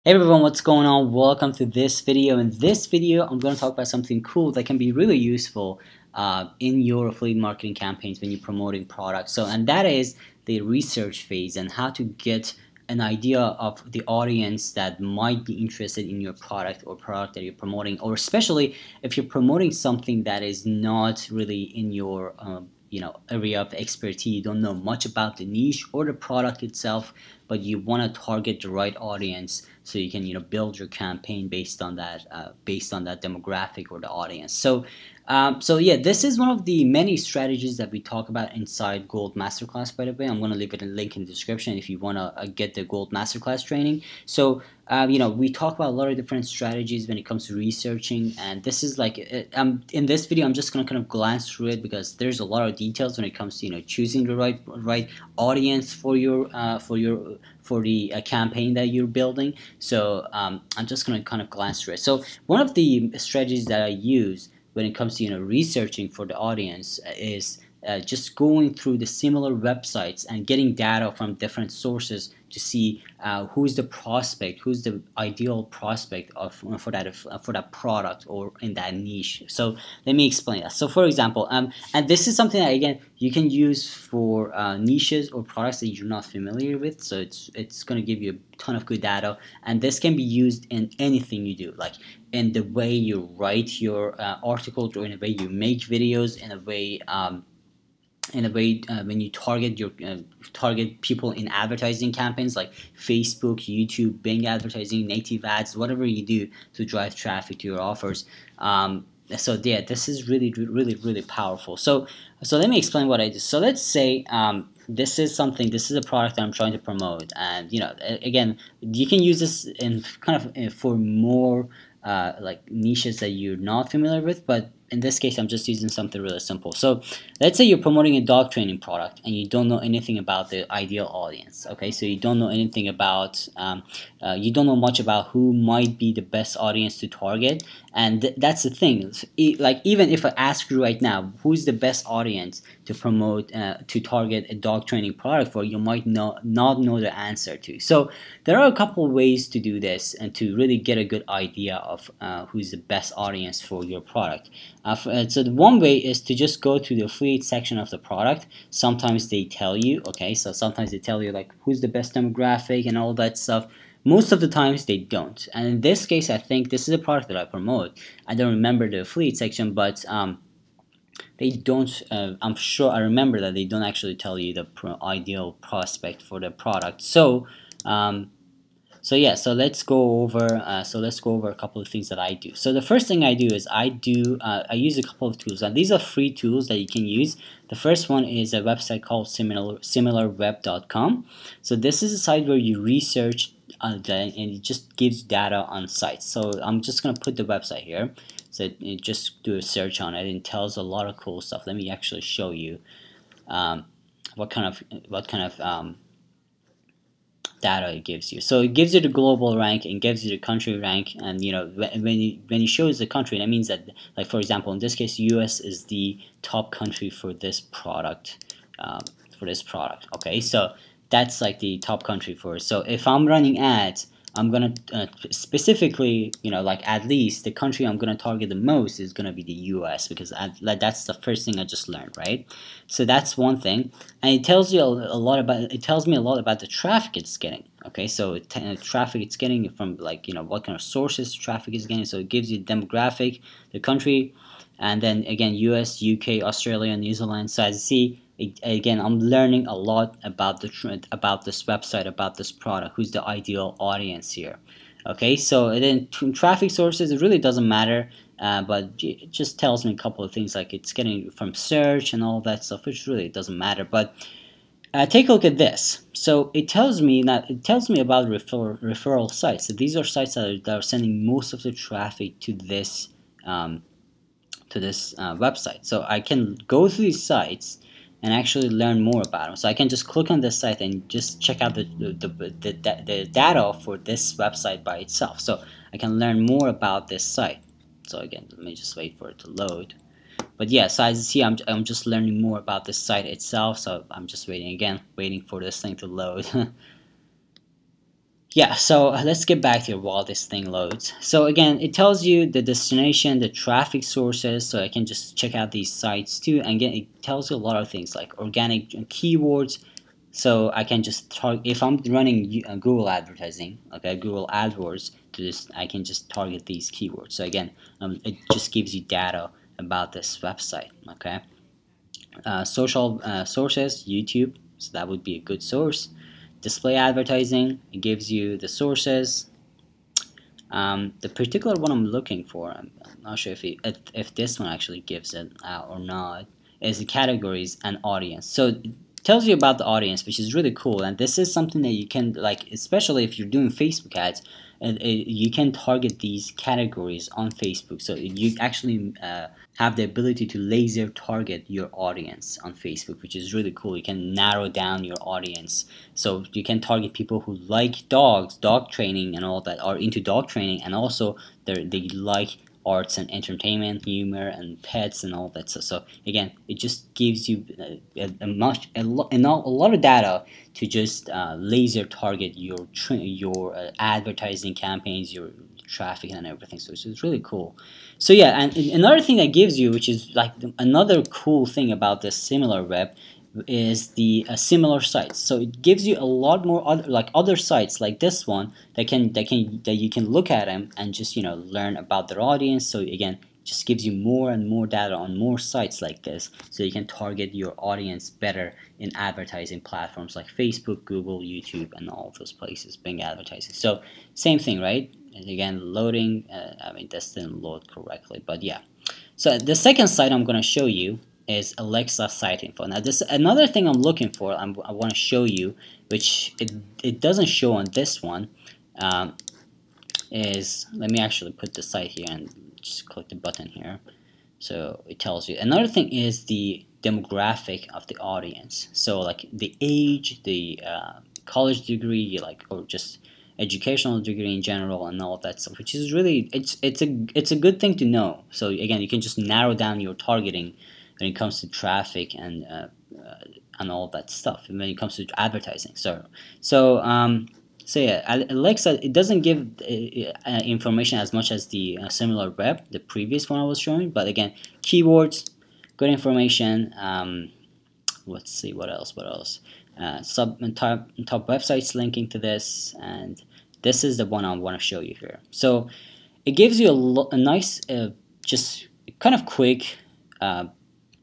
Hey everyone, what's going on? Welcome to this video. In this video, I'm going to talk about something cool that can be really useful in your affiliate marketing campaigns when you're promoting products. And that is the research phase and how to get an idea of the audience that might be interested in your product or product that you're promoting, or especially if you're promoting something that is not really in your area of expertise. You don't know much about the niche or the product itself, but you want to target the right audience so you can build your campaign based on that demographic or the audience. So yeah, this is one of the many strategies that we talk about inside Gold Masterclass. By the way, I'm going to leave it a link in the description if you want to get the Gold Masterclass training. So we talk about a lot of different strategies when it comes to researching, and this is like in this video I'm just going to kind of glance through it because there's a lot of details when it comes to choosing the right audience for the campaign that you're building. So I'm just going to kind of glance through it. So one of the strategies that I use when it comes to researching for the audience is just going through the similar websites and getting data from different sources to see who's the prospect, who's the ideal prospect for that product or in that niche. So let me explain that. So for example, and this is something that again you can use for niches or products that you're not familiar with. So it's going to give you a ton of good data, and this can be used in anything you do, like in the way you write your articles, or in the way you make videos, in a way when you target people in advertising campaigns like Facebook, YouTube, Bing advertising, native ads, whatever you do to drive traffic to your offers. So yeah, this is really powerful. So let me explain what I do. So let's say this is a product that I'm trying to promote, and again, you can use this in kind of for more like niches that you're not familiar with, but in this case I'm just using something really simple. So let's say you're promoting a dog training product and you don't know anything about the ideal audience. Okay, so you don't know anything about you don't know much about who might be the best audience to target, and that's the thing. Like even if I ask you right now who's the best audience to promote to target a dog training product for, you might not know the answer to. So there are a couple of ways to do this and to really get a good idea of who's the best audience for your product. So the one way is to just go to the affiliate section of the product. Sometimes they tell you, okay, so sometimes they tell you like who's the best demographic and all that stuff. Most of the times they don't. And in this case, I think this is a product that I promote. I don't remember the affiliate section, but they don't. I'm sure I remember that they don't actually tell you the ideal prospect for the product. So yeah, so let's go over a couple of things that I do. So the first thing I do is I use a couple of tools, and these are free tools that you can use. The first one is a website called similarweb.com. So this is a site where you research and it just gives data on sites. So I'm just gonna put the website here. So you just do a search on it, and it tells a lot of cool stuff. Let me actually show you what kind of data it gives you. So it gives you the global rank and gives you the country rank, and when it shows the country, that means that, like for example, in this case, US is the top country for this product. Okay, so that's like the top country for it. So if I'm running ads, I'm gonna specifically, like at least the country I'm gonna target the most is gonna be the US, because that's the first thing I just learned, right? So that's one thing, and it tells you it tells me a lot about the traffic it's getting. Okay, so traffic it's getting from, like, what kind of sources traffic is getting. So it gives you the demographic, the country, and then again US, UK, Australia, New Zealand. So as you see, again, I'm learning a lot about this website, about this product, who's the ideal audience here. Okay, so then traffic sources, it really doesn't matter, but it just tells me a couple of things, like it's getting from search and all that stuff, which really doesn't matter. But take a look at this. So it tells me about referral sites. So these are sites that are sending most of the traffic to this website. So I can go to these sites and actually learn more about them. So I can just click on this site and just check out the data for this website by itself. So I can learn more about this site. So again, let me just wait for it to load. But yeah, so as you see, I'm just learning more about this site itself. So I'm just waiting for this thing to load. yeah, so let's get back here while this thing loads. So again, it tells you the destination, the traffic sources, so I can just check out these sites too. And again, it tells you a lot of things like organic keywords. So I can just target, if I'm running Google advertising, okay, Google AdWords, to this, I can just target these keywords. So again, it just gives you data about this website, okay. Social sources, YouTube, so that would be a good source. Display advertising, it gives you the sources. The particular one I'm looking for, I'm not sure if this one actually gives it out or not, is the categories and audience. So it tells you about the audience, which is really cool, and this is something that you can, like, especially if you're doing Facebook ads, you can target these categories on Facebook. So you actually have the ability to laser target your audience on Facebook, which is really cool. You can narrow down your audience, so you can target people who like dogs, dog training and all that, are into dog training, and also they like arts and entertainment, humor and pets and all that. So again, it just gives you a lot of data to just laser target your advertising campaigns, your traffic and everything. So it's really cool. So yeah, and another thing that gives you, which is like another cool thing about this SimilarWeb, is the similar sites. So it gives you a lot more other sites like this one that you can look at them and just learn about their audience. So again, just gives you more and more data on more sites like this, so you can target your audience better in advertising platforms like Facebook, Google, YouTube, and all those places. Bing advertising. So same thing, right? And again, loading. I mean, this didn't load correctly, but yeah. So the second site I'm going to show you is Alexa site info. Now this another thing I'm looking for. I want to show you, which it doesn't show on this one. Is, let me actually put the site here and just click the button here, so it tells you. Another thing is the demographic of the audience. So like the age, the college degree, like, or just educational degree in general and all of that stuff, which is really it's a good thing to know. So again, you can just narrow down your targeting when it comes to traffic and all that stuff, and when it comes to advertising. So yeah, Alexa, it doesn't give information as much as the SimilarWeb, the previous one I was showing, but again, keywords, good information. Let's see what else. Top websites linking to this, and this is the one I want to show you here. So it gives you a nice, just kind of quick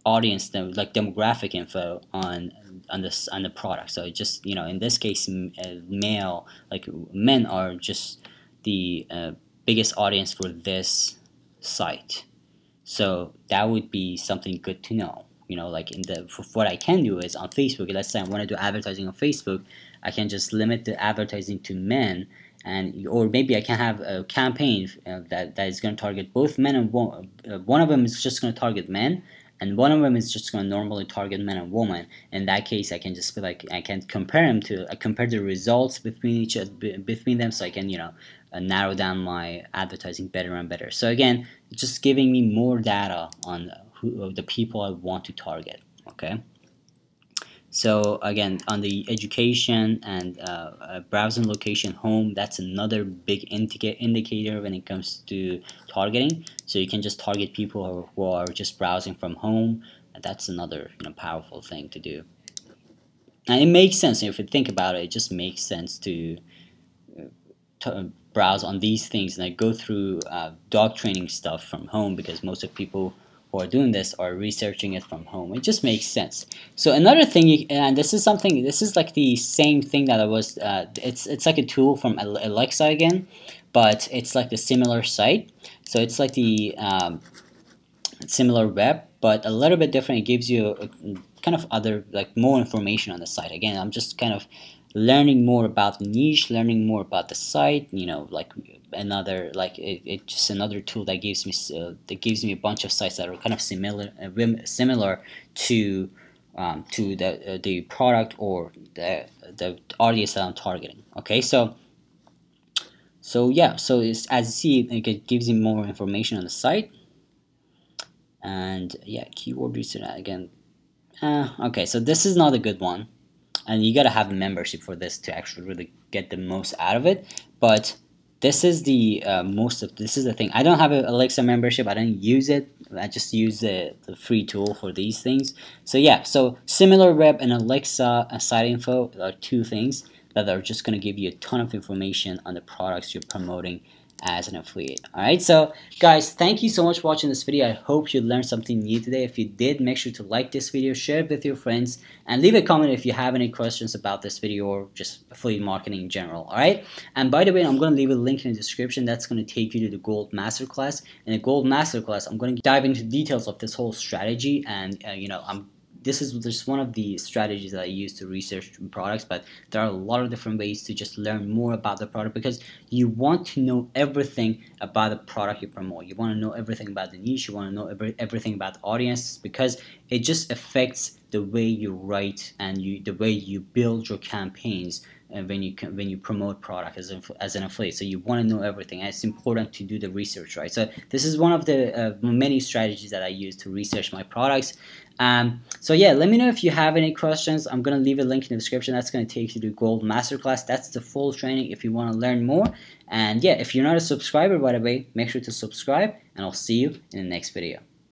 audience, like demographic info on the product. So just in this case, male, like men are just the biggest audience for this site. So that would be something good to know. Like what I can do is on Facebook, let's say I want to do advertising on Facebook, I can just limit the advertising to men, or maybe I can have a campaign that is going to target both men and women. One of them is just going to target men, and one of them is just going to normally target men and women. In that case, I can just be like, I can compare the results between them, so I can narrow down my advertising better and better. So again, it's just giving me more data on the people I want to target. Okay. So again, on the education and browsing location, home, that's another big indicator when it comes to targeting. So you can just target people who are just browsing from home, and that's another powerful thing to do. And it makes sense if you think about it. It just makes sense to browse on these things and go through dog training stuff from home, because most of the people who are doing this are researching it from home. It just makes sense. So another thing, and this is like the same thing that I was, it's like a tool from Alexa again, but it's like the similar site. So it's like the SimilarWeb, but a little bit different. It gives you a kind of other, like, more information on the site. Again, I'm just kind of learning more about the niche, learning more about the site, like another, like it's just another tool that gives me a bunch of sites that are kind of similar to the product or the audience that I'm targeting. Okay, so yeah, so it's, as you see, it gives you more information on the site, and yeah, keyword research again. Okay, so this is not a good one. and you gotta have a membership for this to actually really get the most out of it. But this is the this is the thing. I don't have an Alexa membership. I don't use it. I just use the free tool for these things. So yeah, so SimilarWeb and Alexa site info are two things that are just going to give you a ton of information on the products you're promoting as an affiliate. Alright, so guys, thank you so much for watching this video. I hope you learned something new today. If you did, make sure to like this video, share it with your friends, and leave a comment if you have any questions about this video or just affiliate marketing in general. Alright, and by the way, I'm going to leave a link in the description that's going to take you to the Gold Masterclass. In the Gold Masterclass, I'm going to dive into details of this whole strategy, and this is just one of the strategies that I use to research products, but there are a lot of different ways to just learn more about the product, because you want to know everything about the product you promote. You want to know everything about the niche. You want to know everything about the audience, because it just affects the way you write and the way you build your campaigns when you promote product as an affiliate. So you want to know everything, and it's important to do the research, right? So this is one of the many strategies that I use to research my products. So yeah, let me know if you have any questions. I'm gonna leave a link in the description. That's gonna take you to Gold Masterclass. That's the full training if you want to learn more. And yeah, if you're not a subscriber, by the way, make sure to subscribe, and I'll see you in the next video.